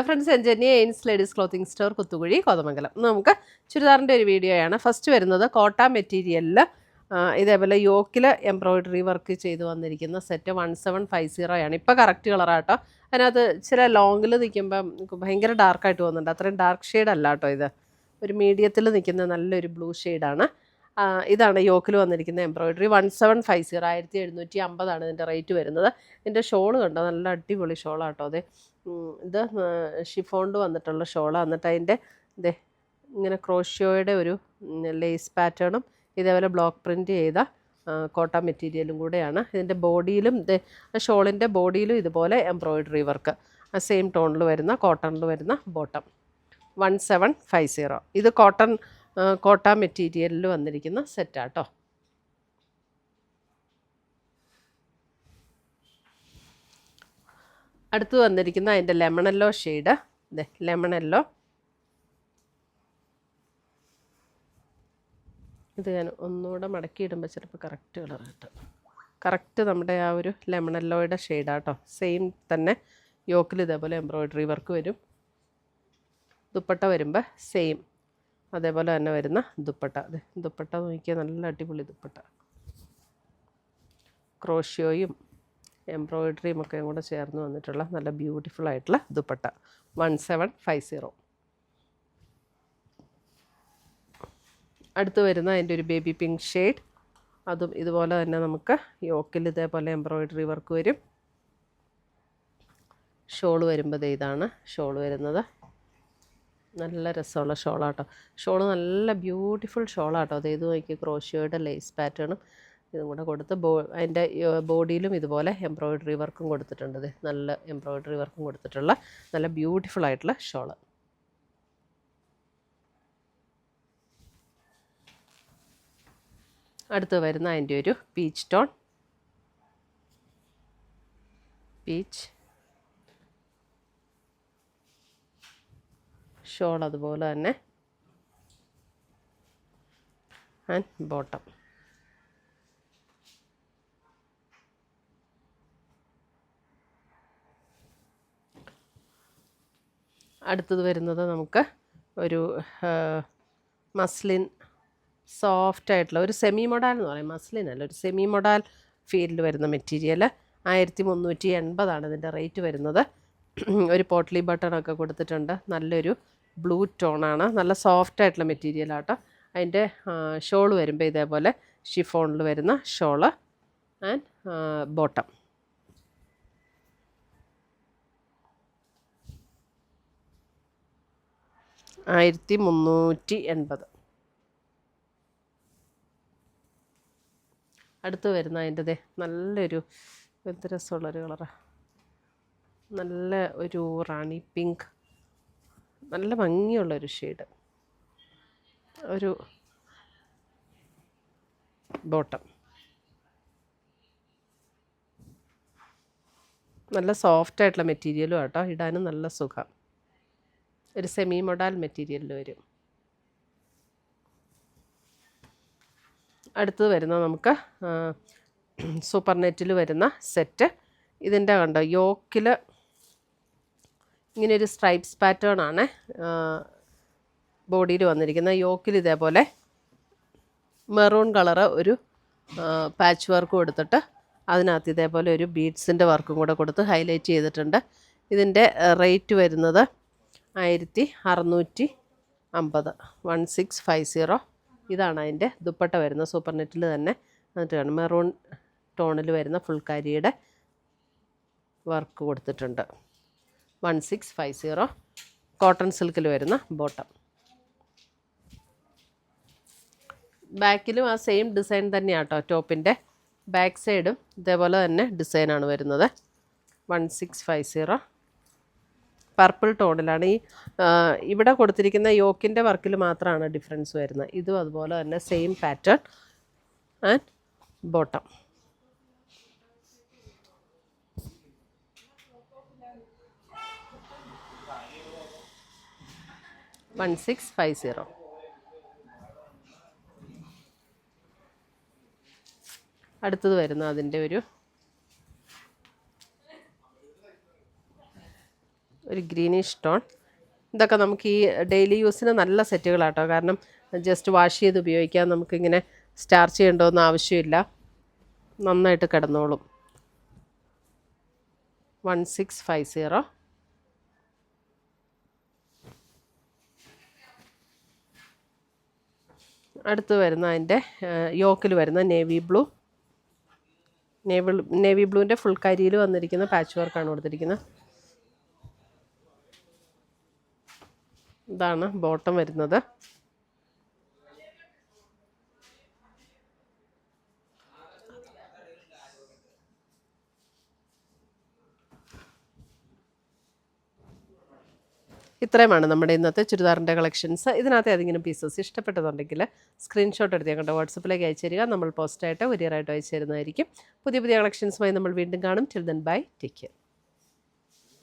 Friends, എൻജന്യ എയിൻസ് ladies clothing store, Kuthukuzhi, Kothamangalam. നമുക്ക് ചുരിദാറിൻ്റെ ഒരു വീഡിയോയാണ്. ഫസ്റ്റ് വരുന്നത് കോട്ട മെറ്റീരിയലിൽ ഇതേപോലെ യോക്കിൽ എംബ്രോയിഡറി വർക്ക് ചെയ്ത് വന്നിരിക്കുന്ന സെറ്റ് 1750 ആണ്. ഇപ്പോൾ കറക്റ്റ് കളറാട്ടോ. അതിനകത്ത് ചില ലോങ്ങിൽ നിൽക്കുമ്പം ഭയങ്കര ഡാർക്കായിട്ട് പോകുന്നുണ്ട്. അത്രയും ഡാർക്ക് ഷെയ്ഡ് അല്ല കേട്ടോ ഇത്. ഒരു മീഡിയത്തിൽ നിൽക്കുന്ന നല്ലൊരു ബ്ലൂ ഷെയ്ഡാണ്. ഇതാണ് യോക്കിൽ വന്നിരിക്കുന്ന എംബ്രോയിഡറി. 1750, 1750 ഇതിൻ്റെ റേറ്റ് വരുന്നത്. ഇതിൻ്റെ ഷോള് കണ്ടോ, നല്ല അടിപൊളി ഷോളാട്ടോ. അതെ, ഇത് ഷിഫോണ്ട് വന്നിട്ടുള്ള ഷോളാണ്. എന്നിട്ട് അതിൻ്റെ ഇതേ ഇങ്ങനെ ക്രോഷ്യോയുടെ ഒരു ലേസ് പാറ്റേണും ഇതേപോലെ ബ്ലോക്ക് പ്രിൻറ്റ് ചെയ്ത കോട്ട മെറ്റീരിയലും കൂടെയാണ്. ഇതിൻ്റെ ബോഡിയിലും ഷോളിൻ്റെ ബോഡിയിലും ഇതുപോലെ എംബ്രോയിഡറി വർക്ക് സെയിം ടോണിൽ വരുന്ന കോട്ടണിൽ വരുന്ന ബോട്ടം. 1750. ഇത് കോട്ട മെറ്റീരിയലിൽ വന്നിരിക്കുന്ന സെറ്റാട്ടോ. അടുത്ത് വന്നിരിക്കുന്ന അതിൻ്റെ ലെമണല്ലോ ഷെയ്ഡ്. അതെ, ലെമണല്ലോ. ഇത് ഞാൻ ഒന്നുകൂടെ മടക്കിയിടുമ്പോൾ ചിലപ്പോൾ കറക്റ്റ് കളർ കിട്ടും. കറക്റ്റ് നമ്മുടെ ആ ഒരു ലെമണല്ലോയുടെ ഷെയ്ഡാട്ടോ. സെയിം തന്നെ യോക്കിൽ ഇതേപോലെ എംബ്രോയിഡറി വർക്ക് വരും. ദുപ്പട്ട വരുമ്പോൾ സെയിം അതേപോലെ തന്നെ വരുന്ന ദുപ്പട്ട. അതെ, ദുപ്പട്ട നോക്കിയാൽ നല്ല അടിപൊളി ദുപ്പട്ട. ക്രോഷ്യോയും എംബ്രോയിഡറിയും ഒക്കെ കൂടെ ചേർന്ന് വന്നിട്ടുള്ള നല്ല ബ്യൂട്ടിഫുൾ ആയിട്ടുള്ള ദുപ്പട്ട. 1750. അടുത്ത് വരുന്ന അതിൻ്റെ ഒരു ബേബി പിങ്ക് ഷെയ്ഡ്. അതും ഇതുപോലെ തന്നെ നമുക്ക് യോക്കിൽ ഇതേപോലെ എംബ്രോയിഡറി വർക്ക് വരും. ഷോൾ വരുമ്പോൾ ഇതാണ് ഷോൾ വരുന്നത്. നല്ല രസമുള്ള ഷോളാട്ടോ. ഷോള് നല്ല ബ്യൂട്ടിഫുൾ ഷോളാട്ടോ. അത് ഇത് നോക്കി ക്രോഷ്യോയുടെ ലേസ് പാറ്റേണും ഇതും കൂടെ കൊടുത്ത് അതിൻ്റെ ബോഡിയിലും ഇതുപോലെ എംബ്രോയിഡറി വർക്കും കൊടുത്തിട്ടുണ്ട്. ഇത് നല്ല എംബ്രോയിഡറി വർക്കും കൊടുത്തിട്ടുള്ള നല്ല ബ്യൂട്ടിഫുൾ ആയിട്ടുള്ള ഷോള്. അടുത്ത് വരുന്ന അതിൻ്റെ ഒരു പീച്ച് ടോൺ. പീച്ച് ഷോൾ അതുപോലെ തന്നെ ആൻഡ് ബോട്ടം. അടുത്തത് വരുന്നത് നമുക്ക് ഒരു മസ്ലിൻ സോഫ്റ്റ് ആയിട്ടുള്ള ഒരു സെമി മൊഡാൽ എന്ന് പറയും. മസ്ലിൻ അല്ല, ഒരു സെമി മൊഡാൽ ഫീൽഡ് വരുന്ന മെറ്റീരിയൽ. 1380 ഇതിൻ്റെ റേറ്റ് വരുന്നത്. ഒരു പോട്ട്ലി ബട്ടണൊക്കെ കൊടുത്തിട്ടുണ്ട്. നല്ലൊരു ബ്ലൂ ടോണാണ്. നല്ല സോഫ്റ്റ് ആയിട്ടുള്ള മെറ്റീരിയലാട്ടോ. അതിൻ്റെ ഷോൾ വരുമ്പോൾ ഇതേപോലെ ഷിഫോണിൽ വരുന്ന ഷോള് ആൻഡ് ബോട്ടം. $1380. അടുത്ത് വരുന്ന അതിൻ്റെ നല്ലൊരു എന്ത് രസമുള്ളൊരു കളറാണ്. നല്ല ഒരു റാണി പിങ്ക്, നല്ല ഭംഗിയുള്ളൊരു ഷെയ്ഡ്. ഒരു ബോട്ടം. നല്ല സോഫ്റ്റ് ആയിട്ടുള്ള മെറ്റീരിയലും ആട്ടോ. ഇടാനും നല്ല സുഖം. ഒരു സെമി മൊഡാൽ മെറ്റീരിയലിൽ വരും. അടുത്തത് വരുന്ന നമുക്ക് സൂപ്പർ നെറ്റിൽ വരുന്ന സെറ്റ്. ഇതിൻ്റെ കണ്ടോ യോക്കിൽ ഇങ്ങനെയൊരു സ്ട്രൈപ്സ് പാറ്റേൺ ആണ് ബോഡിയിൽ വന്നിരിക്കുന്നത്. യോക്കിൽ ഇതേപോലെ മെറൂൺ കളറ് ഒരു പാച്ച് വർക്ക് കൊടുത്തിട്ട് അതിനകത്ത് ഇതേപോലെ ഒരു ബീഡ്സിൻ്റെ വർക്കും കൂടെ കൊടുത്ത് ഹൈലൈറ്റ് ചെയ്തിട്ടുണ്ട്. ഇതിൻ്റെ റേറ്റ് വരുന്നത് 1650. 1650. ഇതാണ് അതിൻ്റെ ദുപ്പട്ട വരുന്നത്. സൂപ്പർ നെറ്റിൽ തന്നെ എന്നിട്ടാണ് മെറൂൺ ടോണിൽ വരുന്ന ഫുൾക്കാരിയുടെ വർക്ക് കൊടുത്തിട്ടുണ്ട്. 1650. കോട്ടൺ സിൽക്കിൽ വരുന്ന ബോട്ടം. ബാക്കിലും ആ സെയിം ഡിസൈൻ തന്നെയാണ് കേട്ടോ. ടോപ്പിൻ്റെ ബാക്ക് സൈഡും ഇതേപോലെ തന്നെ ഡിസൈനാണ് വരുന്നത്. 1650. പർപ്പിൾ ടോണിലാണ്. ഇവിടെ കൊടുത്തിരിക്കുന്ന യോക്കിൻ്റെ വർക്കിൽ മാത്രമാണ് ഡിഫറൻസ് വരുന്നത്. ഇതും അതുപോലെ തന്നെ സെയിം പാറ്റേൺ ആൻഡ് ബോട്ടം. 1650. അടുത്തത് വരുന്ന അതിൻ്റെ ഒരു ഒരു ഗ്രീനിഷ് ടോൺ. ഇതൊക്കെ നമുക്ക് ഈ ഡെയിലി യൂസിന് നല്ല സെറ്റുകളാട്ടോ. കാരണം ജസ്റ്റ് വാഷ് ചെയ്ത് ഉപയോഗിക്കാൻ, നമുക്കിങ്ങനെ സ്റ്റാർച്ച് ചെയ്യേണ്ടതൊന്നും ആവശ്യമില്ല. നന്നായിട്ട് കിടന്നോളും. 1650. അടുത്ത് വരുന്ന അതിൻ്റെ യോക്കിൽ വരുന്ന നേവി ബ്ലൂവിൻ്റെ ഫുൾ കരിയിൽ വന്നിരിക്കുന്ന പാച്ച് വർക്കാണ് കൊടുത്തിരിക്കുന്നത്. ഇതാണ് ബോട്ടം വരുന്നത്. ഇത്രയുമാണ് നമ്മുടെ ഇന്നത്തെ ചുരിദാറിൻ്റെ കളക്ഷൻസ്. ഇതിനകത്ത് ഏതെങ്കിലും പീസസ് ഇഷ്ടപ്പെട്ടതുണ്ടെങ്കിൽ സ്ക്രീൻഷോട്ട് എടുത്ത് ഞങ്ങളുടെ വാട്സപ്പിലേക്ക് അയച്ചു തരിക. നമ്മൾ പോസ്റ്റായിട്ടോ കൊറിയറായിട്ടോ അയച്ചു തരുന്നതായിരിക്കും. പുതിയ കളക്ഷൻസുമായി നമ്മൾ വീണ്ടും കാണും. Till then bye, take care.